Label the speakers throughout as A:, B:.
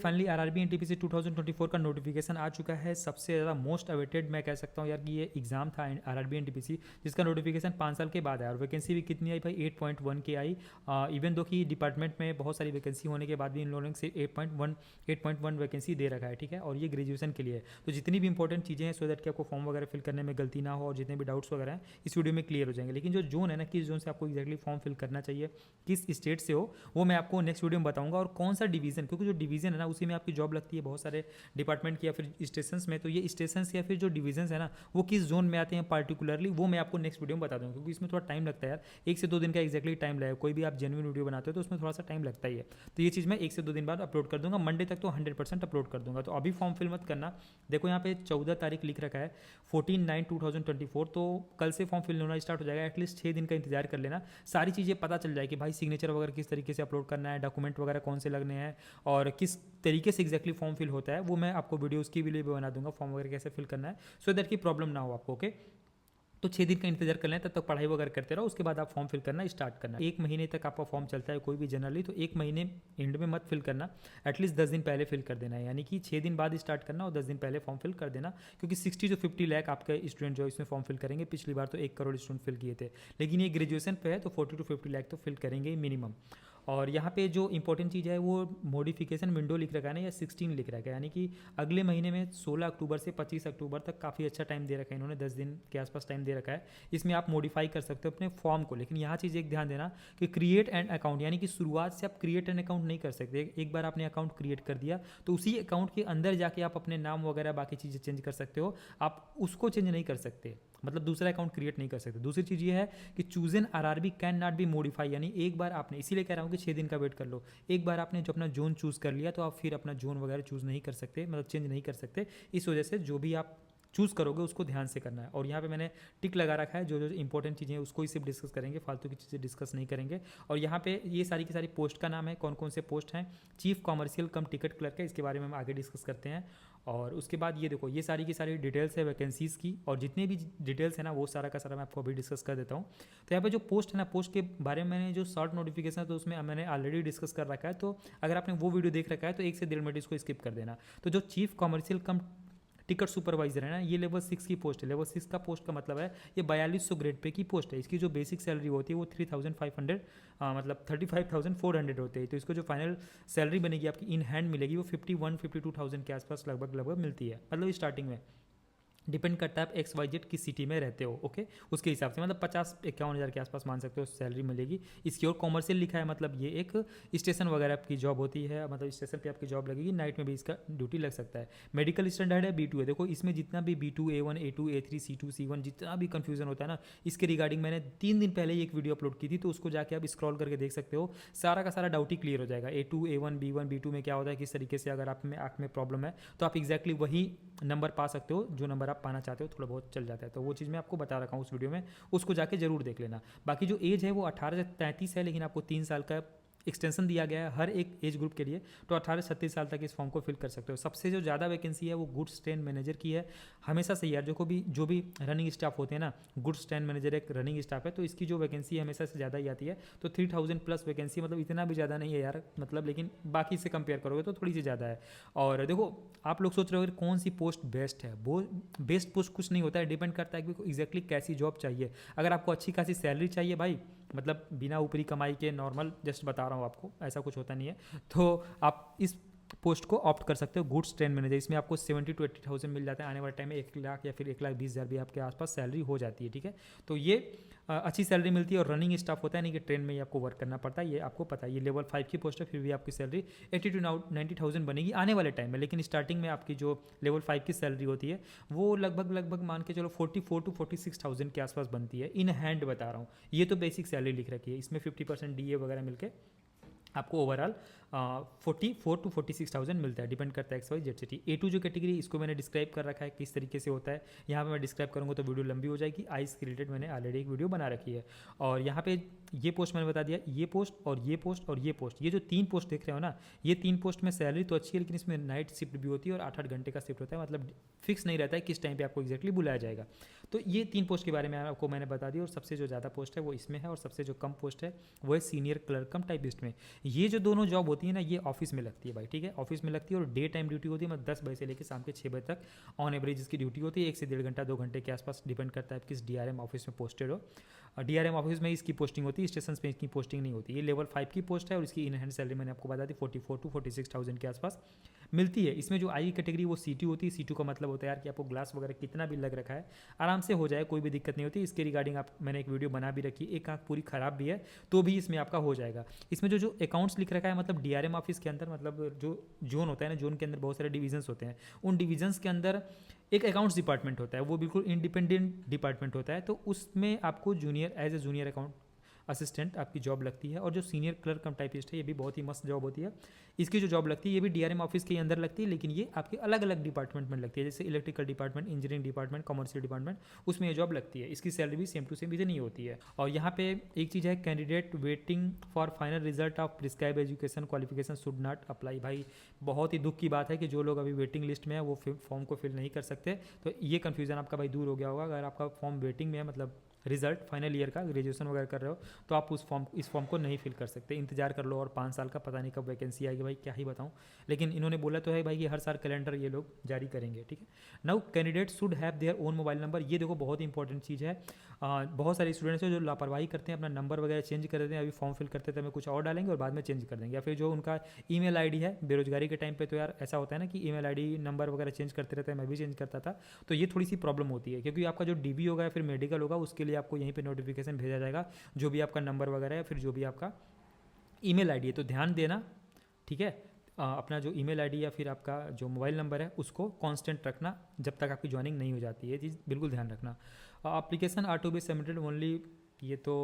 A: Finally RRB NTPC 2024 का notification आ चुका है। सबसे ज़्यादा मोस्ट अवेटेड मैं कह सकता हूँ यार कि ये एग्जाम था आरआरबी एनटीपीसी, जिसका नोटिफिकेशन 5 साल के बाद आया और वैकेंसी भी कितनी आई भाई 8.1 के आई। इवन दो कि डिपार्टमेंट में बहुत सारी वैकेंसी होने के बाद भी इन लोगों ने सिर्फ 8.1 वैकेंसी दे रखा है, ठीक है। और ये ग्रेजुएशन के लिए है, तो जितनी भी इंपॉर्टेंट चीज़ें हैं सो दैट कि आपको फॉर्म वगैरह फिल करने में गलती ना हो और जितने भी डाउट्स वगैरह हैं इस वीडियो में क्लियर हो जाएंगे। लेकिन जो जोन है ना, किस जोन से आपको एक्जैक्टली फॉर्म फिल करना चाहिए, किस स्टेट से हो, वो मैं आपको नेक्स्ट वीडियो में बताऊंगा। और कौन सा डिवीजन, क्योंकि जो डिवीजन है ना उसी में आपकी जॉब लगती है बहुत सारे डिपार्टमेंट की या फिर स्टेशंस में, तो ये स्टेशंस या फिर जो डिवीजन है ना वो किस जोन में आते हैं पार्टिकुलरली, वो मैं आपको नेक्स्ट वीडियो में बता दूंगा। क्योंकि इसमें थोड़ा टाइम लगता है यार, 1 से 2 दिन का एक्जैक्टली टाइम लगेगा। कोई भी आप जेन्युइन वीडियो बनाते हो तो उसमें थोड़ा सा टाइम लगता ही है। तो ये चीज़ मैं 1 से 2 दिन बाद अपलोड कर दूंगा। मंडे तक तो 100% अपलोड कर दूंगा। तो अभी फॉर्म फिल मत करना। देखो यहाँ पे 14 तारीख लिख रखा है 14/9/2024, तो कल से फॉर्म फिल होना स्टार्ट हो जाएगा। एटलीस्ट 6 दिन का इंतजार कर लेना, सारी चीज़ें पता चल जाएगी भाई। सिग्नेचर वगैरह किस तरीके से अपलोड करना है, डॉक्यूमेंट वगैरह कौन से लगने हैं और किस तरीके से एक्जैक्टली फॉर्म फिल होता है, वो मैं आपको वीडियो उसकी भी लिए बना दूंगा, फॉर्म वगैरह कैसे फिल करना है, सो दैट की प्रॉब्लम ना हो आपको। ओके, तो 6 दिन का इंतजार कर लें, तब तक पढ़ाई वगैरह करते रहो। उसके बाद आप फॉर्म फिल करना स्टार्ट करना। 1 महीने तक आपका फॉर्म चलता है कोई भी जनरली, तो 1 महीने एंड में मत फिल करना, एटलीस्ट 10 दिन पहले फिल कर देना है। यानी कि 6 दिन बाद स्टार्ट करना और 10 दिन पहले फॉर्म फिल कर देना, क्योंकि 60 to 50 लाख आपके स्टूडेंट जो इसमें फॉर्म फिल करेंगे। पिछली बार तो 1 करोड़ स्टूडेंट फिल किए थे, लेकिन ये ग्रेजुएशन पे है तो 40 to 50 लाख तो फिल करेंगे मिनिमम। और यहाँ पे जो इंपॉर्टेंट चीज़ है वो मॉडिफिकेशन विंडो लिख रखा है ना, या 16 लिख रखा है, यानी कि अगले महीने में 16 अक्टूबर से 25 अक्टूबर तक काफ़ी अच्छा टाइम दे रखा है इन्होंने, 10 दिन के आसपास टाइम दे रखा है। इसमें आप मॉडिफाई कर सकते हो अपने फॉर्म को। लेकिन यहाँ चीज़ एक ध्यान देना कि क्रिएट एन अकाउंट, यानी कि शुरुआत से आप क्रिएट एन अकाउंट नहीं कर सकते। एक बार आपने अकाउंट क्रिएट कर दिया तो उसी अकाउंट के अंदर जाके आप अपने नाम वगैरह बाकी चीज़ें चेंज कर सकते हो, आप उसको चेंज नहीं कर सकते, मतलब दूसरा अकाउंट क्रिएट नहीं कर सकते। दूसरी चीज़ ये है कि choose an RRB can not be modify, यानी एक बार आपने, इसीलिए कह रहा हूँ कि 6 दिन का वेट कर लो। एक बार आपने जो अपना जोन चूज़ कर लिया तो आप फिर अपना जोन वगैरह चूज़ नहीं कर सकते, मतलब चेंज नहीं कर सकते। इस वजह से जो भी आप चूज़ करोगे उसको ध्यान से करना है। और यहाँ पे मैंने टिक लगा रखा है, जो जो इंपॉर्टेंट चीज़ें हैं उसको ही सिर्फ डिस्कस करेंगे, फालतू की चीज़ें डिस्कस नहीं करेंगे। और यहाँ पे ये सारी की सारी पोस्ट का नाम है, कौन कौन से पोस्ट हैं। चीफ कॉमर्शियल कम टिकट क्लर्क है, इसके बारे में हम आगे डिस्कस करते हैं। और उसके बाद ये देखो, ये सारी की सारी डिटेल्स है वैकेंसीज़ की, और जितने भी डिटेल्स है ना वो सारा का सारा मैं आपको अभी डिस्कस कर देता हूँ। तो यहाँ पे जो पोस्ट है ना, पोस्ट के बारे में मैंने जो शॉर्ट नोटिफिकेशन है तो उसमें मैंने ऑलरेडी डिस्कस कर रखा है। तो अगर आपने वो वीडियो देख रखा है तो 1 से 1.5 मिनट इसको स्किप कर देना। तो जो चीफ कॉमर्शियल कम टिकट सुपरवाइजर है ना, ये लेवल 6 की पोस्ट है। लेवल 6 का पोस्ट का मतलब है ये 4200 ग्रेड पे की पोस्ट है। इसकी जो बेसिक सैलरी होती है वो 3500 मतलब 35,400 होते हैं। तो इसको जो फाइनल सैलरी बनेगी आपकी इन हैंड मिलेगी वो 51-52,000 के आसपास लगभग मिलती है, मतलब स्टार्टिंग में। डिपेंड करता है आप XYZ किस सिटी में रहते हो, ओके, उसके हिसाब से, मतलब 50-51 हज़ार के आसपास मान सकते हो सैलरी मिलेगी इसकी। और कॉमर्शियल लिखा है, मतलब ये एक स्टेशन वगैरह की जॉब होती है, मतलब स्टेशन पे आपकी जॉब लगेगी, नाइट में भी इसका ड्यूटी लग सकता है। मेडिकल स्टैंडर्ड है B2 है। देखो इसमें जितना भी B2 A1 A2 A3 C2 C1 जितना भी कन्फ्यूजन होता है ना, इसके रिगार्डिंग मैंने 3 दिन पहले ही एक वीडियो अपलोड की थी, तो उसको जाके आप स्क्रॉल करके देख सकते हो। सारा का सारा डाउट ही क्लियर हो जाएगा। A2 A1 B1 B2 में क्या होता है, किस तरीके से अगर आप में आँख में प्रॉब्लम है तो आप एक्जैक्टली वही नंबर पा सकते हो जो नंबर आप पाना चाहते हो, थोड़ा बहुत चल जाता है। तो वो चीज़ मैं आपको बता रखा हूँ उस वीडियो में, उसको जाके जरूर देख लेना। बाकी जो एज है वो 18 से 33 है, लेकिन आपको 3 साल का एक्सटेंशन दिया गया है हर एक एज ग्रुप के लिए। तो 18 से 36 साल तक इस फॉर्म को फिल कर सकते हो। सबसे जो ज़्यादा वैकेंसी है वो गुड्स ट्रेन मैनेजर की है। हमेशा से यार जो भी रनिंग स्टाफ होते हैं ना, गुड्स ट्रेन मैनेजर एक रनिंग स्टाफ है, तो इसकी जो वैकेंसी है हमेशा से ज़्यादा ही आती है। तो 3000 प्लस वैकेंसी, मतलब इतना भी ज़्यादा नहीं है यार, मतलब, लेकिन बाकी से कंपेयर करोगे तो थोड़ी सी ज़्यादा है। और देखो आप लोग सोच रहे हो कौन सी पोस्ट बेस्ट है, वो बेस्ट पोस्ट कुछ नहीं होता है, डिपेंड करता है कि एग्जैक्टली कैसी जॉब चाहिए। अगर आपको अच्छी खासी सैलरी चाहिए भाई, मतलब बिना ऊपरी कमाई के, नॉर्मल जस्ट बता रहा हूँ आपको, ऐसा कुछ होता नहीं है, तो आप इस पोस्ट को ऑप्ट कर सकते हो, गुड्स ट्रेन मैनेजर। इसमें आपको 70 to 80,000 मिल जाता है। आने वाले टाइम में 1 लाख या फिर 1,20,000 भी आपके आसपास सैलरी हो जाती है, ठीक है। तो ये अच्छी सैलरी मिलती है और रनिंग स्टाफ होता है, नहीं कि ट्रेन में ही आपको वर्क करना पड़ता है, ये आपको पता है। ये लेवल 5 की पोस्ट है, फिर भी आपकी सैलरी 80 to 90,000 बनेगी आने वाले टाइम में। लेकिन स्टार्टिंग में आपकी जो लेवल 5 की सैलरी होती है वो लगभग मान के चलो 44 to 46,000 के आसपास बनती है, इन हैंड बता रहा हूँ। ये तो बेसिक सैलरी लिख रखी है, इसमें 50% DA वगैरह मिलके आपको ओवरऑल 44 to 46,000 मिलता है, डिपेंड करता है XYZ सिटी। A2 जो कैटेगरी, इसको मैंने डिस्क्राइब कर रखा है किस तरीके से होता है। यहाँ पे मैं डिस्क्राइब करूँगा तो वीडियो लंबी हो जाएगी। आइस के रिलेटेड मैंने ऑलरेडी एक वीडियो बना रखी है। और यहाँ पे ये पोस्ट मैंने बता दिया, ये पोस्ट और ये पोस्ट और ये पोस्ट, ये जो 3 पोस्ट देख रहे हो ना, ये 3 पोस्ट में सैलरी तो अच्छी है, लेकिन इसमें नाइट शिफ्ट भी होती है और 8-8 घंटे का शिफ्ट होता है, मतलब फिक्स नहीं रहता है किस टाइम पे आपको एक्जैक्टली बुलाया जाएगा। तो ये 3 पोस्ट के बारे में आपको मैंने बता दिया। और सबसे जो ज़्यादा पोस्ट है वो इसमें है, और सबसे जो कम पोस्ट है वो है सीनियर क्लर्क कम टाइपिस्ट में। ये जो दोनों जॉब होती है ना, ये ऑफिस में लगती है भाई, ठीक है, ऑफिस में लगती है और डे टाइम ड्यूटी होती है, मतलब 10 बजे से लेकर शाम के 6 बजे तक ऑन एवरेज इसकी ड्यूटी होती है, 1 से 1.5 घंटा 2 घंटे के आसपास, डिपेंड करता है किस डीआरएम ऑफिस में पोस्टेड हो। डीआरएम ऑफिस में इसकी पोस्टिंग होती है, स्टेशन पे इसकी पोस्टिंग नहीं होती। ये लेवल 5 की पोस्ट है और इसकी इन हैंड सैलरी मैंने आपको बता दी 44 to 46,000 के आसपास मिलती है। इसमें जो आई कैटेगरी वो C2 होती है। C2 का मतलब होता है यार कि आपको ग्लास वगैरह कितना भी लग रखा है आराम से हो जाए, कोई भी दिक्कत नहीं होती। इसके रिगार्डिंग आप मैंने एक वीडियो बना भी रखी है, एक आँख पूरी खराब भी है तो भी इसमें आपका हो जाएगा। इसमें जो अकाउंट्स लिख रखा है, मतलब डीआरएम ऑफिस के अंदर, मतलब जो जोन होता है ना, जोन के अंदर बहुत सारे डिविजन्स होते हैं, उन डिविजन्स के अंदर एक अकाउंट्स डिपार्टमेंट होता है, वो बिल्कुल इंडिपेंडेंट डिपार्टमेंट होता है। तो उसमें आपको junior as a junior account assistant आपकी जॉब लगती है। और जो सीनियर क्लर्क कम टाइपिस्ट है, ये भी बहुत ही मस्त जॉब होती है। इसकी जो जॉब लगती है ये भी डीआरएम ऑफिस के अंदर लगती है, लेकिन ये आपके अलग अलग डिपार्टमेंट में लगती है, जैसे electrical department, engineering department, commercial department, उसमें ये जॉब लगती है। इसकी सैलरी भी सेम टू सेम इतनी होती है। और यहाँ पे एक चीज़ है, candidate waiting for final result of prescribe education qualification should not apply. भाई बहुत ही दुख की बात है कि जो लोग अभी वेटिंग लिस्ट में है वो फॉर्म को फिल नहीं कर सकते। तो ये कन्फ्यूजन आपका भाई दूर हो गया होगा। अगर आपका फॉर्म वेटिंग में है, मतलब रिजल्ट फाइनल ईयर का, ग्रेजुएशन वगैरह कर रहे हो, तो आप इस फॉर्म को नहीं फिल कर सकते, इंतजार कर लो। और 5 साल का पता नहीं कब वैकेंसी आएगी भाई, क्या ही बताऊं। लेकिन इन्होंने बोला तो है भाई कि हर साल कैलेंडर ये लोग जारी करेंगे, ठीक है। Now candidate should have their own mobile number. ये देखो बहुत इंपॉर्टेंट चीज़ है। बहुत सारे स्टूडेंट्स हैं जो लापरवाही करते हैं, अपना नंबर वगैरह चेंज कर देते हैं। अभी फॉर्म फिल करते थे, कुछ और डालेंगे और बाद में चेंज कर देंगे। या फिर जो उनका ईमेल आईडी है, बेरोजगारी के टाइम पे तो यार ऐसा होता है ना कि ईमेल आईडी नंबर वगैरह चेंज करते रहते हैं, मैं भी चेंज करता था। तो ये थोड़ी सी प्रॉब्लम होती है, क्योंकि आपका जो डीबी होगा या फिर मेडिकल होगा, उसके लिए आपको यहीं पे नोटिफिकेशन भेजा जाएगा, जो भी आपका नंबर वगैरह है, फिर जो भी आपका ईमेल आईडी है। तो ध्यान देना, ठीक है। अपना जो ईमेल आईडी या फिर आपका जो मोबाइल नंबर है उसको कांस्टेंट रखना जब तक आपकी ज्वाइनिंग नहीं हो जाती है। ये चीज़ बिल्कुल ध्यान रखना। Application are to be submitted only, ये तो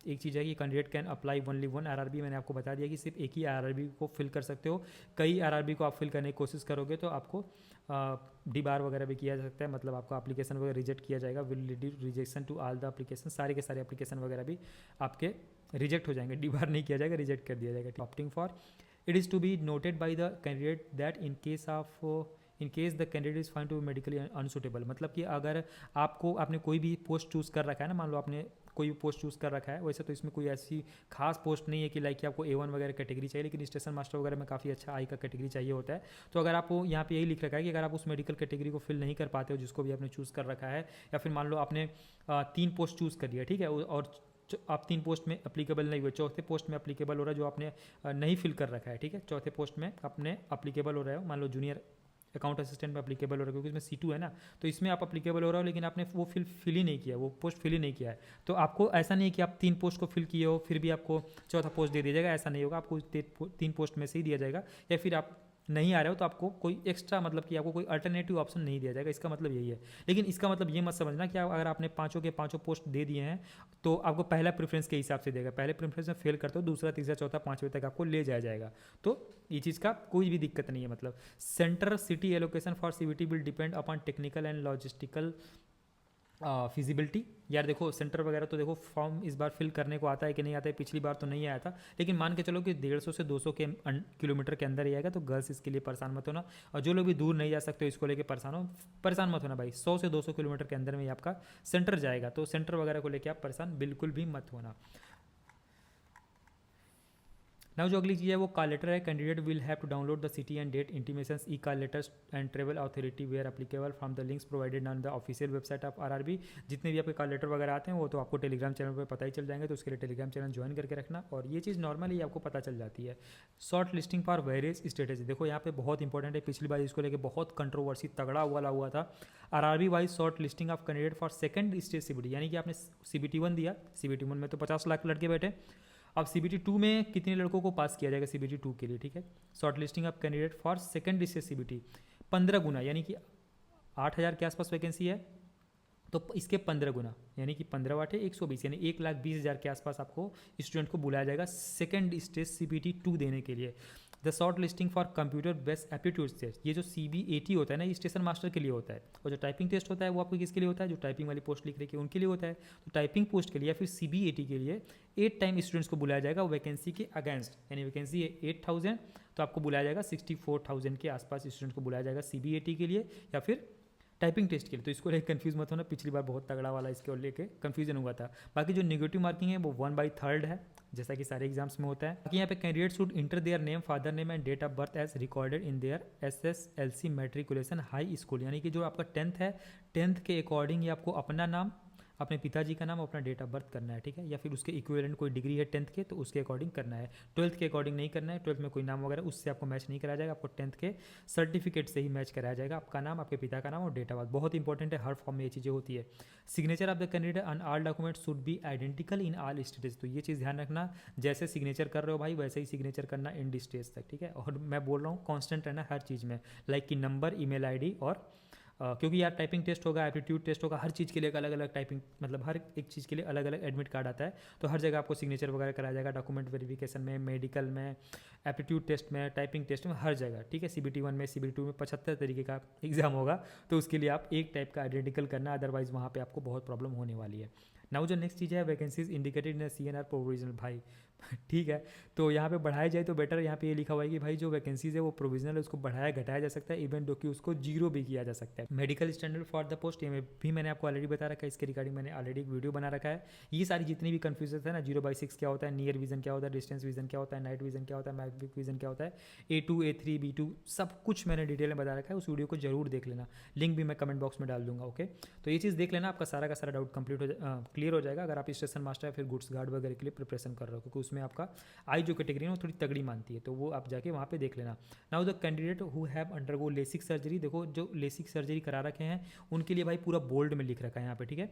A: एक चीज़ है कि candidate can apply only 1 RRB. मैंने आपको बता दिया कि सिर्फ एक ही आरआरबी को फिल कर सकते हो। कई आरआरबी को आप फिल करने की कोशिश करोगे तो आपको डी बार वगैरह भी किया जा सकता है, मतलब आपका एप्लीकेशन वगैरह रिजेक्ट किया जाएगा। Will lead rejection to all the application, सारे के सारे एप्लीकेशन वगैरह भी आपके रिजेक्ट हो जाएंगे। डी बार नहीं किया जाएगा, रिजेक्ट कर दिया जाएगा। Opting for it is to be noted by the candidate that in case the candidate is find to be medically unsuitable. मतलब कि अगर आपने कोई भी पोस्ट चूज़ कर रखा है ना, मान लो आपने कोई भी पोस्ट चूज़ कर रखा है, वैसे तो इसमें कोई ऐसी खास पोस्ट नहीं है कि लाइक कि आपको A1 वगैरह कैटेगरी चाहिए, लेकिन स्टेशन मास्टर वगैरह में काफ़ी अच्छा आई का कैटेगरी चाहिए होता है। तो अगर आपको यहाँ पे यही लिख रखा है कि अगर आप उस मेडिकल कैटेगरी को फिल नहीं कर पाते हो, जिसको भी आपने चूज़ कर रखा है, या फिर मान लो आपने 3 पोस्ट चूज़ कर लिया, ठीक है, और आप 3 पोस्ट में अप्लीकेबल नहीं हुए, चौथे पोस्ट में अप्लीकेबल हो रहा है जो आपने नहीं फिल कर रखा है, ठीक है, चौथे पोस्ट में अपने अप्लीकेबल हो रहे हो, मान लो जूनियर अकाउंट असिस्टेंट में अप्लीकेबल हो रहा है, क्योंकि इसमें C2 है ना, तो इसमें आप अप्लीकेबल हो रहा हो, लेकिन आपने वो फिल ही नहीं किया, वो पोस्ट फिल ही नहीं किया है। तो आपको ऐसा नहीं है कि आप 3 पोस्ट को फिल किए हो फिर भी आपको चौथा पोस्ट दे दिया जाएगा, ऐसा नहीं होगा। आपको 3 पोस्ट में से ही दिया जाएगा, या फिर आप नहीं आ रहे हो तो आपको कोई एक्स्ट्रा, मतलब कि आपको कोई अल्टरनेटिव ऑप्शन नहीं दिया जाएगा। इसका मतलब यही है। लेकिन इसका मतलब ये मत समझना कि अगर आपने 5 के 5 पोस्ट दे दिए हैं तो आपको पहला प्रेफरेंस के हिसाब से देगा। पहले प्रेफरेंस में फेल करते हो, दूसरा, तीसरा, चौथा, 5वें तक आपको ले जाया जाएगा। तो ये चीज़ का कोई भी दिक्कत नहीं है। मतलब centre city allocation for CBT will depend upon technical and logistical feasibility. यार देखो सेंटर वगैरह तो देखो फॉर्म इस बार फिल करने को आता है कि नहीं आता है, पिछली बार तो नहीं आया था, लेकिन मान के चलो कि 150 से 200 किलोमीटर के अंदर ही आएगा। तो गर्ल्स इसके लिए परेशान मत होना, और जो लोग भी दूर नहीं जा सकते इसको लेके परेशान मत होना भाई। 100 से 200 किलोमीटर के अंदर में ही आपका सेंटर जाएगा, तो सेंटर वगैरह को लेकर आप परेशान बिल्कुल भी मत होना। नाउ जो अगली चीज़ है वो कॉल लेटर है। Candidate will have to download the city and date intimations E call letters and travel authority where applicable from the links provided on the official website of RRB. जितने भी आपके call letter वगैरह आते हैं वो तो आपको टेलीग्राम चैनल पर पता ही चल जाएंगे, तो उसके लिए टेलीग्राम चैनल ज्वाइन करके रखना। और ये चीज़ नॉर्मली आपको पता चल जाती है। Short listing for various strategy, देखो यहाँ पे बहुत इंपॉर्टेंट है। पिछली बार इसको लेकर बहुत कंट्रोवर्सी तगड़ा हुआ था। RRB wise short listing of candidate for second stage CBT, यानी कि आपने CBT 1 दिया, CBT 1 में तो 50 लाख लड़के बैठे। अब CBT 2 में कितने लड़कों को पास किया जाएगा CBT 2 के लिए, ठीक है। Short listing of candidate for second stage CBT 15 गुना, यानी कि 8,000 के आसपास वैकेंसी है, तो इसके 15 गुना, यानी कि 15 वाटे 120, यानी 1,20,000 के आसपास आपको स्टूडेंट को बुलाया जाएगा सेकंड स्टेज CBT 2 देने के लिए। The short listing for computer based aptitude test, ये जो CBAT होता है ना, ये स्टेशन मास्टर के लिए होता है। और जो टाइपिंग टेस्ट होता है वो आपको किसके लिए होता है, जो टाइपिंग वाली पोस्ट लिख रही है उनके लिए होता है। तो टाइपिंग पोस्ट के लिए या फिर CBAT के लिए 8 टाइम स्टूडेंट्स को बुलाया जाएगा वैकेंसी के अगेंस्ट, यानी वैकेंसी है 8,000, तो आपको बुलाया जाएगा 64,000 के आसपास स्टूडेंट को बुलाया जाएगा CBAT के लिए, या फिर टाइपिंग टेस्ट के लिए, तो इसको लेकर कंफ्यूज मत होना, पिछली बार बहुत तगड़ा वाला इसके लेके कंफ्यूजन हुआ था। बाकी जो नेगेटिव मार्किंग है वो 1/3 है, जैसा कि सारे एग्जाम्स में होता है। बाकी यहाँ पे candidate should enter their name, father name and date of birth as recorded in their SSLC matriculation high school, यानी कि जो आपका 10th है, 10th के अकॉर्डिंग ये आपको अपना नाम, अपने पिताजी का नाम, अपना डेट ऑफ बर्थ करना है, ठीक है, या फिर उसके इक्विवेलेंट कोई डिग्री है 10th के तो उसके अकॉर्डिंग करना है। 12th के अकॉर्डिंग नहीं करना है, 12th में कोई नाम वगैरह उससे आपको मैच नहीं कराया जाएगा, आपको 10th के सर्टिफिकेट से ही मैच कराया जाएगा, आपका नाम, आपके पिता का नाम और डेट ऑफ बर्थ। बहुत इंपॉर्टेंट है, हर फॉर्म में ये चीज़ें होती है। Signature of the candidate on all document should be identical in all stages, तो ये चीज़ ध्यान रखना, जैसे सिग्नेचर कर रहे हो भाई वैसे ही सिग्नेचर करना एंड स्टेज तक, ठीक है। और मैं बोल रहा हूँ कॉन्स्टेंट रहना हर चीज़ में, लाइक कि नंबर, ईमेल आईडी और क्योंकि यार टाइपिंग टेस्ट होगा, एप्टीट्यूड टेस्ट होगा, हर चीज़ के लिए एक अलग अलग टाइपिंग, मतलब हर एक चीज़ के लिए अलग अलग एडमिट कार्ड आता है, तो हर जगह आपको सिग्नेचर वगैरह कराया जाएगा, डॉक्यूमेंट वेरिफिकेशन में, मेडिकल में, एप्टीट्यूड टेस्ट में, टाइपिंग टेस्ट में, हर जगह, ठीक है। CBT 1 में, CBT 2 में 75 तरीके का एग्जाम होगा, तो उसके लिए आप एक टाइप का आइडेंटिकल करना, अदरवाइज वहाँ पर आपको बहुत प्रॉब्लम होने वाली है। नाउ जो नेक्स्ट चीज़ है, vacancies indicated in CNR provisional, भाई ठीक है, तो यहाँ पे बढ़ाया जाए तो बेटर, यहाँ पे ये लिखा हुआ है कि भाई जो वैकेंसीज है वो प्रोविजनल है, उसको बढ़ाया घटाया जा सकता है, इवन दो कि उसको जीरो भी किया जा सकता है। Medical standard for the post, ये भी मैंने आपको ऑलरेडी बता रखा है, इसके रिगार्डिंग मैंने ऑलरेडी एक वीडियो बना रखा है। ये सारी जितनी भी कन्फ्यूजन है ना, 0/6 क्या होता है, नियर विजन क्या होता है, डिस्टेंस विजन क्या होता है, नाइट विजन क्या होता है, मैग्नेटिक विजन क्या होता है, A2 A3 B2 सब कुछ मैंने डिटेल में बता रखा है, उस वीडियो को जरूर देख लेना, लिंक भी मैं कमेंट बॉक्स में डाल दूंगा, ओके। तो ये चीज़ देख लेना, आपका सारा का सारा डाउट कंप्लीट क्लियर हो जाएगा, अगर आप स्टेशन मास्टर या फिर गुड्स गार्ड वगैरह के लिए प्रिपरेशन कर रहे हो, क्योंकि उसमें आपका आई जो कैटेगरी है वो थोड़ी तगड़ी मानती है, तो वो आप जाके वहाँ पे देख लेना। Now the candidate who have undergo LASIK surgery, देखो जो लेसिक सर्जरी करा रखे हैं उनके लिए भाई पूरा बोल्ड में लिख रखा है यहाँ पे, ठीक है।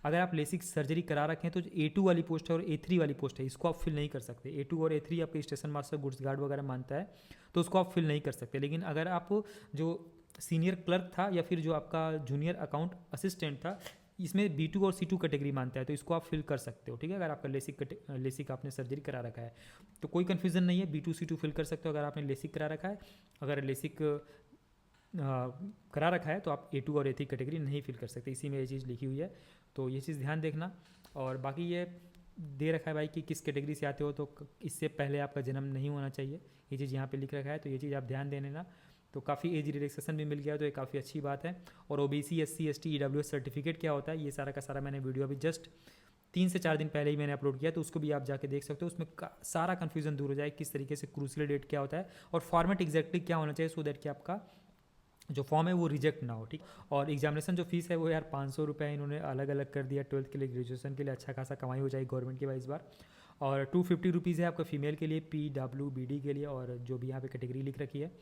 A: अगर आप लेसिक सर्जरी करा रखे हैं तो जो A2 वाली पोस्ट है और A3 वाली पोस्ट है, इसको आप फिल नहीं कर सकते। A2 और A3 आपके स्टेशन मास्टर, गुड्स गार्ड वगैरह मानता है, तो उसको आप फिल नहीं कर सकते। लेकिन अगर आप जो सीनियर क्लर्क था या फिर जो आपका जूनियर अकाउंट असिस्टेंट था, इसमें B2 और C2 कैटेगरी मानता है, तो इसको आप फिल कर सकते हो, ठीक है। अगर आपका लेसिक आपने सर्जरी करा रखा है तो कोई कन्फ्यूजन नहीं है, B2 C2 फिल कर सकते हो अगर आपने लेसिक करा रखा है। अगर लेसिक करा रखा है तो आप A2 और A3 कैटेगरी नहीं फिल कर सकते, इसी में ये चीज़ लिखी हुई है, तो ये चीज़ ध्यान देखना। और बाकी ये दे रखा है भाई कि किस कैटेगरी से आते हो, तो इससे पहले आपका जन्म नहीं होना चाहिए, ये चीज़ यहाँ पे लिख रखा है, तो ये चीज़ आप ध्यान दे लेना। तो काफ़ी एज रिलैक्सेशन भी मिल गया, तो ये काफ़ी अच्छी बात है। और OBC SC ST EWS certificate क्या होता है, ये सारा का सारा मैंने वीडियो अभी जस्ट 3 से 4 दिन पहले ही मैंने अपलोड किया, तो उसको भी आप जाके देख सकते हो, उसमें सारा कन्फ्यूजन दूर हो जाए, किस तरीके से क्रूशियल डेट क्या होता है और फॉर्मेट एग्जैक्टली क्या होना चाहिए, सो दैट कि आपका जो फॉर्म है वो रिजेक्ट ना हो, ठीक। और एग्जामिनेशन जो फीस है वो यार 500 रुपये इन्होंने अलग अलग कर दिया, 12th के लिए, ग्रेजुएशन के लिए अच्छा खासा कमाई हो जाएगी गवर्नमेंट की भाई इस बार। और 250 रुपीज़ है आपका फीमेल के लिए, PWBD के लिए, और जो भी यहाँ पे कैटेगरी लिख रखी है।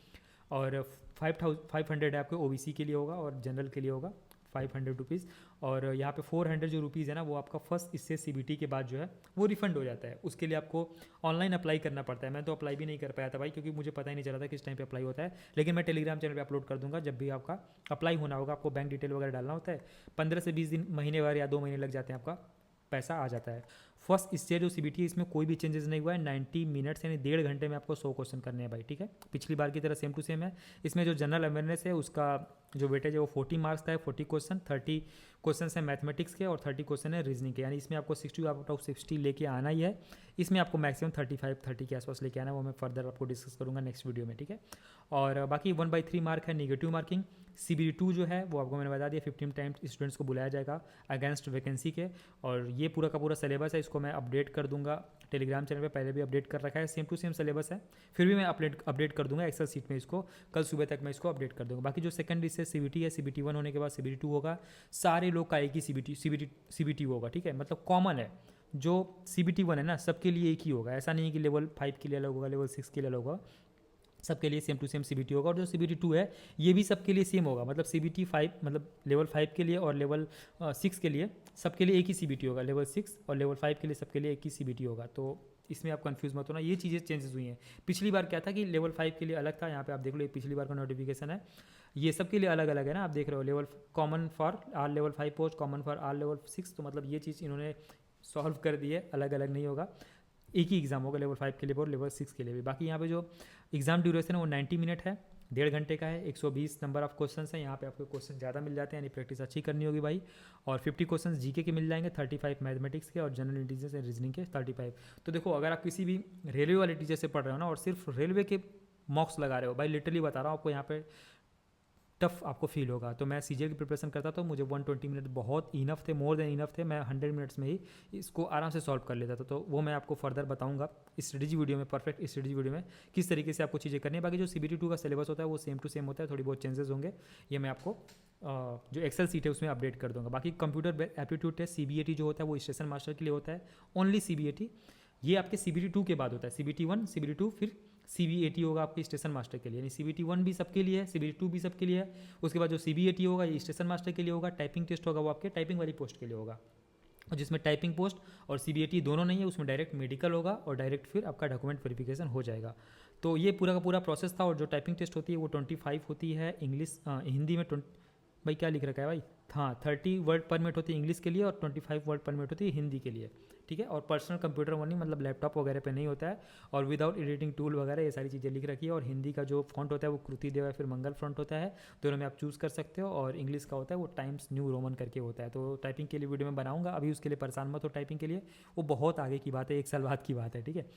A: और 500 है आपके OBC के लिए होगा और जनरल के लिए होगा 500 रुपीज़। और यहाँ पे 400 जो रुपीज़ है ना, वो आपका फर्स्ट इससे CBT के बाद जो है वो रिफंड हो जाता है, उसके लिए आपको ऑनलाइन अप्लाई करना पड़ता है। मैं तो अप्लाई भी नहीं कर पाया था भाई, क्योंकि मुझे पता ही नहीं चला था किस टाइम पे अप्लाई होता है, लेकिन मैं टेलीग्राम चैनल पे अपलोड कर दूंगा जब भी आपका अप्लाई होना होगा। आपको बैंक डिटेल वगैरह डालना होता है, 15 से 20 दिन, महीने भर या 2 महीने लग जाते हैं, आपका पैसा आ जाता है। फर्स्ट इससे जो CBT है इसमें कोई भी चेंजेस नहीं हुआ है, 90 मिनट्स यानी 1.5 घंटे में आपको 100 क्वेश्चन करने हैं भाई, ठीक है। पिछली बार की तरह सेम टू सेम है। इसमें जो जनरल अवेयरनेस है उसका जो वेटेज है वो 40 मार्क्स का है, 40 क्वेश्चन, 30 क्वेश्चन है मैथमेटिक्स के और 30 क्वेश्चन है रीजनिंग के, यानी इसमें आपको 60 आउट ऑफ 60 लेके आना ही है। इसमें आपको मैक्सिमम 30 के आसपास लेके आना है, वो मैं फर्दर आपको डिस्कस करूँगा नेक्स्ट वीडियो में, ठीक है। और बाकी 1/3 मार्क है नेगेटिव मार्किंग। CBT 2 जो है वो आपको मैंने बता दिया, 15 टाइम्स स्टूडेंट्स को बुलाया जाएगा अगेंस्ट वैकेंसी के। और ये पूरा का पूरा सिलेबस है, इसको मैं अपडेट कर दूंगा टेलीग्राम चैनल पे, पहले भी अपडेट कर रखा है, सेम टू सेम सिलेबस है, फिर भी मैं अपडेट कर दूंगा एक्सेल सीट में, इसको कल सुबह तक मैं इसको अपडेट कर दूंगा। बाकी जो सेकंड इससे CBT है, CBT 1 होने के बाद CBT 2 होगा, सारे लोग का एक ही CBT होगा, ठीक है, मतलब कॉमन है। जो CBT 1 है ना सबके लिए एक ही होगा, ऐसा नहीं है कि लेवल 5 के लिए अलग होगा, लेवल 6 के लिए अलग होगा, सबके लिए सेम टू सेम CBT होगा। और जो CBT 2 है ये भी सबके लिए सेम होगा, मतलब CBT 5 मतलब लेवल 5 के लिए और लेवल 6 के लिए सबके लिए एक ही CBT होगा, लेवल 6 और लेवल 5 के लिए सबके लिए एक ही CBT होगा। तो इसमें आप कंफ्यूज मत होना, ये चीज़ें चेंजेस हुई हैं। पिछली बार क्या था कि लेवल 5 के लिए अलग था, यहाँ पे आप देख लो ये पिछली बार का नोटिफिकेशन है, ये सबके लिए अलग अलग है ना, आप देख रहे हो, level common for all level 5 post, common for all level 6, तो मतलब ये चीज़ इन्होंने सॉल्व कर दी है, अलग अलग नहीं होगा, एक ही एग्जाम होगा लेवल 5 के लिए और लेवल 6 के लिए भी। बाकी यहाँ पे जो एग्जाम ड्यूरेशन है वो 90 मिनट है, 1.5 घंटे का है, 120 नंबर ऑफ क्वेश्चन है, यहाँ पे आपको क्वेश्चन ज़्यादा मिल जाते हैं, यानी प्रैक्टिस अच्छी करनी होगी भाई। और 50 क्वेश्चन GK के मिल जाएंगे, 35 मैथमेटिक्स के और जनरल इंटेलिजेंस एंड रीजनिंग के 35। तो देखो अगर आप किसी भी रेलवे वाले टीचर से पढ़ रहे हो ना और सिर्फ रेलवे के मॉक्स लगा रहे हो, भाई लिटरली बता रहा हूँ आपको, यहाँ पे टफ आपको फील होगा। तो मैं सीजीएल की प्रिपरेशन करता था, मुझे 120 मिनट बहुत इनफ थे, मोर देन इनफ थे। मैं 100 मिनट्स में ही इसको आराम से सॉल्व कर लेता था। तो वो मैं आपको फर्दर बताऊंगा स्ट्रेटजी वीडियो में, परफेक्ट स्ट्रेटजी वीडियो में किस तरीके से आपको चीज़ें करनी है। बाकी जो CBT2 का सिलेबस होता है वो सेम टू सेम होता है, थोड़ी बहुत चेंजेस होंगे, ये मैं आपको जो एक्सेल सीट है उसमें अपडेट कर दूंगा। बाकी कंप्यूटर एप्टीट्यूड टेस्ट CBAT जो होता है वो स्टेशन मास्टर के लिए होता है, ओनली CBAT। ये आपके CBT2 के बाद होता है, CBT1 CBT2 फिर CBAT होगा आपके स्टेशन मास्टर के लिए, यानी CBT1 भी सबके लिए है, CBT2 भी सबके लिए है। उसके बाद जो CBAT होगा ये स्टेशन मास्टर के लिए होगा। टाइपिंग टेस्ट होगा वो आपके टाइपिंग वाली पोस्ट के लिए होगा, और जिसमें टाइपिंग पोस्ट और CBAT दोनों नहीं है, उसमें डायरेक्ट मेडिकल होगा और डायरेक्ट फिर आपका डॉक्यूमेंट वेरिफिकेशन हो जाएगा। तो ये पूरा का पूरा प्रोसेस था। और जो टाइपिंग टेस्ट होती है वो 25 होती है इंग्लिश, हिंदी में 20, भाई क्या लिख रखा है भाई, हाँ 30 वर्ड पर मिनट होती है इंग्लिश के लिए और 25 वर्ड पर मिनट होती है हिंदी के लिए, ठीक है। और पर्सनल कंप्यूटर वाली मतलब लैपटॉप वगैरह पे नहीं होता है, और विदाउट एडिटिंग टूल वगैरह ये सारी चीज़ें लिख रखी है। और हिंदी का जो फॉन्ट होता है वो कृति देव या फिर मंगल फ्रंट होता है, दोनों में आप चूज़ कर सकते हो। और इंग्लिश का होता है वो टाइम्स न्यू रोमन करके होता है। तो टाइपिंग के लिए वीडियो में बनाऊंगा, अभी उसके लिए परेशान मत हो, टाइपिंग के लिए वो बहुत आगे की बात है, 1 साल बाद की बात है, ठीक है।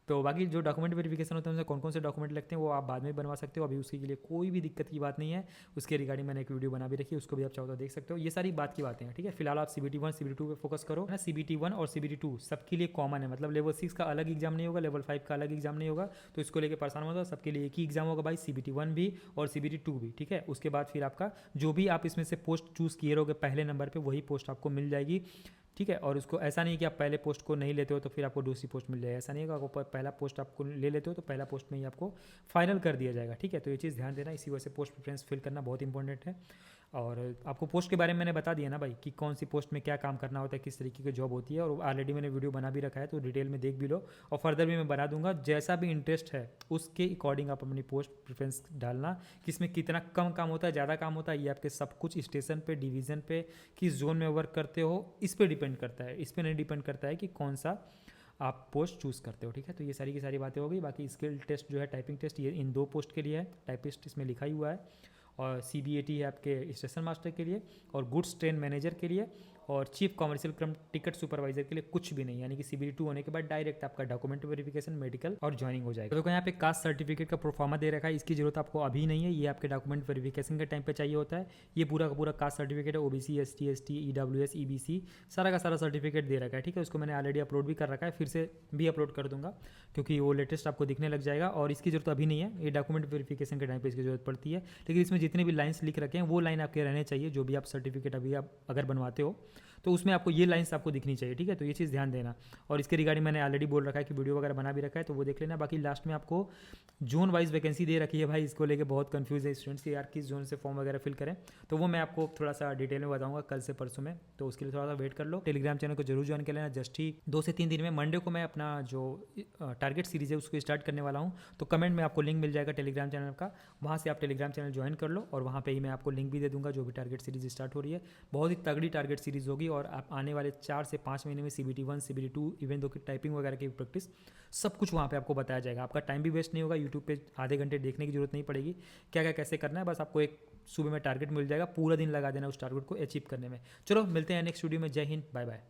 A: तो बाकी जो डॉक्यूमेंट वेरिफिकेशन होता है उनसे कौन कौन से डॉक्यूमेंट लगते हैं वो आप बाद में बनवा सकते हो, अभी उसके लिए कोई भी दिक्कत की बात नहीं है। उसके रिगार्डिंग मैंने एक वीडियो बना भी रखी है, उसको भी आप चाहो तो देख सकते हो। ये सारी बात की बातें हैं, ठीक है। फिलहाल आप CBT1 CBT2 पे फोकस करो ना। CBT1 और CBT2 सबके लिए कॉमन है, मतलब लेवल 6 का अलग एग्जाम नहीं होगा, लेवल 5 का अलग एग्जाम नहीं होगा, तो इसको लेकर परेशान मत हो। सबके लिए एक ही एग्जाम होगा भाई, CBT1 भी और CBT2 भी, ठीक है। उसके बाद फिर आपका जो भी आप इसमें से पोस्ट चूज़ किए रहोगे पहले नंबर पर वही पोस्ट आपको मिल जाएगी, ठीक है। और उसको ऐसा नहीं कि आप पहले पोस्ट को नहीं लेते हो तो फिर आपको दूसरी पोस्ट मिल जाएगी, ऐसा नहीं होगा। आपको पहला पोस्ट आपको ले लेते हो तो पहला पोस्ट में ही आपको फाइनल कर दिया जाएगा, ठीक है। तो ये चीज़ ध्यान देना, इसी वजह से पोस्ट प्रेफरेंस फिल करना बहुत इंपॉर्टेंट है। और आपको पोस्ट के बारे में मैंने बता दिया ना भाई कि कौन सी पोस्ट में क्या काम करना होता है, किस तरीके की जॉब होती है, और ऑलरेडी मैंने वीडियो बना भी रखा है, तो डिटेल में देख भी लो। और फर्दर भी मैं बना दूंगा, जैसा भी इंटरेस्ट है उसके अकॉर्डिंग आप अपनी पोस्ट प्रेफरेंस डालना। किसमें कितना कम काम होता है, ज़्यादा काम होता है, ये आपके सब कुछ स्टेशन पे, डिवीज़न पे, किस जोन में वर्क करते हो, इस पर डिपेंड करता है। इस पर नहीं डिपेंड करता है कि कौन सा आप पोस्ट चूज़ करते हो, ठीक है। तो ये सारी की सारी बातें हो गई। बाकी स्किल टेस्ट जो है, टाइपिंग टेस्ट, ये इन 2 पोस्ट के लिए है, टाइपिस्ट इसमें लिखा ही हुआ है। और CBAT है आपके स्टेशन मास्टर के लिए, और गुड्स ट्रेन मैनेजर के लिए, और चीफ कमर्शियल क्रम टिकट सुपरवाइजर के लिए कुछ भी नहीं, यानी कि CBT2 होने के बाद डायरेक्ट आपका डॉक्यूमेंट वेरिफिकेशन, मेडिकल और ज्वाइनिंग हो जाएगा। तो यहाँ पे कास्ट सर्टिफिकेट का प्रोफार्मा दे रखा है, इसकी जरूरत आपको अभी नहीं है, ये आपके डॉक्यूमेंट वेरिफिकेशन के टाइम पे चाहिए होता है। ये पूरा का पूरा कास्ट सर्टिफिकेट है, OBC ST ST EWS EBC सारा का सारा सर्टिफिकेट दे रखा है, ठीक है। उसको मैंने ऑलरेडी अपलोड भी कर रखा है, फिर से भी अपलोड कर दूंगा क्योंकि वो लेटेस्ट आपको दिखने लग जाएगा। और इसकी जरूरत अभी नहीं है, ये डॉक्यूमेंट वेरिफिकेशन के टाइम पर इसकी जरूरत पड़ती है। लेकिन इसमें जितने भी लाइन्स लिख रखे हैं वो लाइन आपके रहने चाहिए, जो भी आप सर्टिफिकेट अभी आप अगर बनवाते हो तो उसमें आपको ये लाइन्स आपको दिखनी चाहिए, ठीक है। तो ये चीज़ ध्यान देना। और इसके रिगार्डिंग मैंने ऑलरेडी बोल रखा है कि वीडियो वगैरह बना भी रखा है, तो वो देख लेना। बाकी लास्ट में आपको जोन वाइज वैकेंसी दे रखी है भाई, इसको लेके बहुत कंफ्यूज है स्टूडेंट्स कि यार किस जोन से फॉर्म वगैरह फिल करें, तो वो मैं आपको थोड़ा सा डिटेल में बताऊंगा कल से परसों में। तो उसके लिए थोड़ा सा वेट कर लो। टेलीग्राम चैनल को जरूर ज्वाइन कर लेना, जस्ट ही 2 से 3 दिन में। मंडे को मैं अपना जो टारगेट सीरीज़ है उसको स्टार्ट करने वाला हूँ, तो कमेंट में आपको लिंक मिल जाएगा टेलीग्राम चैनल का, वहाँ से आप टेलीग्राम चैनल ज्वाइन कर लो, और वहाँ पर ही मैं आपको लिंक भी दे दूँगा जो भी टारगेट सीरीज स्टार्ट हो रही है। बहुत ही तगड़ी टारगेट सीरीज होगी, और आप आने वाले 4 से 5 महीने में CBT1 CBT2 इवन दो की टाइपिंग वगैरह की प्रैक्टिस सब कुछ वहाँ पे आपको बताया जाएगा। आपका टाइम भी वेस्ट नहीं होगा, यूट्यूब पे आधे घंटे देखने की जरूरत नहीं पड़ेगी, क्या क्या कैसे करना है, बस आपको एक सुबह में टारगेट मिल जाएगा, पूरा दिन लगा देना उस टारगेट को अचीव करने में। चलो मिलते हैं नेक्स्ट वीडियो में, जय हिंद, बाय बाय।